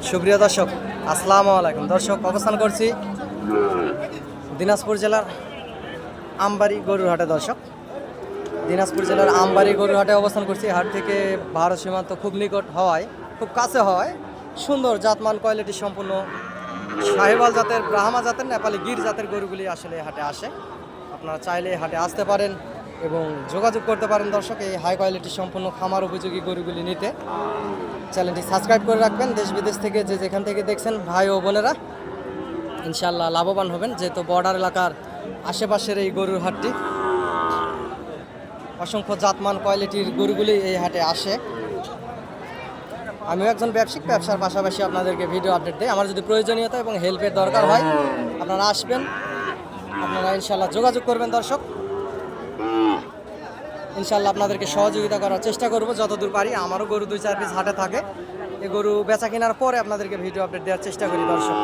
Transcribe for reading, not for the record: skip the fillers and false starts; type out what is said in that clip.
সুপ্রিয় দর্শক, আসসালামু আলাইকুম। দর্শক, অবস্থান করছি দিনাজপুর জেলার আমবাড়ি গরুর হাটে। দর্শক, দিনাজপুর জেলার আমবাড়ি গরুর হাটে অবস্থান করছি। হাট থেকে ভারত সীমান্ত খুব নিকট হওয়ায়, খুব কাছে হওয়ায় সুন্দর জাতমান কোয়ালিটি সম্পূর্ণ সাহিওয়াল জাতের, ব্রাহ্মা জাতের, নেপালি গির জাতের গরুগুলি আসলে হাটে আসে। আপনারা চাইলে হাটে আসতে পারেন এবং যোগাযোগ করতে পারেন। দর্শক, এই হাই কোয়ালিটি সম্পূর্ণ খামার উপযোগী গরুগুলি নিতে চ্যানেলটি সাবস্ক্রাইব করে রাখবেন। দেশ বিদেশ থেকে যে যেখান থেকে দেখছেন ভাই ও বোনেরা, ইনশাল্লাহ লাভবান হবেন, যেহেতু বর্ডার এলাকার আশেপাশের এই গরুর হাটটি। অসংখ্য জাতমান কোয়ালিটির গরুগুলি এই হাটে আসে। আমিও একজন ব্যবসায়িক, ব্যবসার পাশাপাশি আপনাদেরকে ভিডিও আপডেট দিই। আমার যদি প্রয়োজনীয়তা এবং হেল্পের দরকার হয়, আপনারা আসবেন, আপনারা ইনশাল্লাহ যোগাযোগ করবেন। দর্শক, ইনশাল্লাহ আপনাদেরকে সহযোগিতা করার চেষ্টা করব যতদূর পারি। আমারও গরু 2-4 পিস হাটে থাকে, এই গরু বেচা কেনার পরে আপনাদেরকে ভিডিও আপডেট দেওয়ার চেষ্টা করি। দর্শক,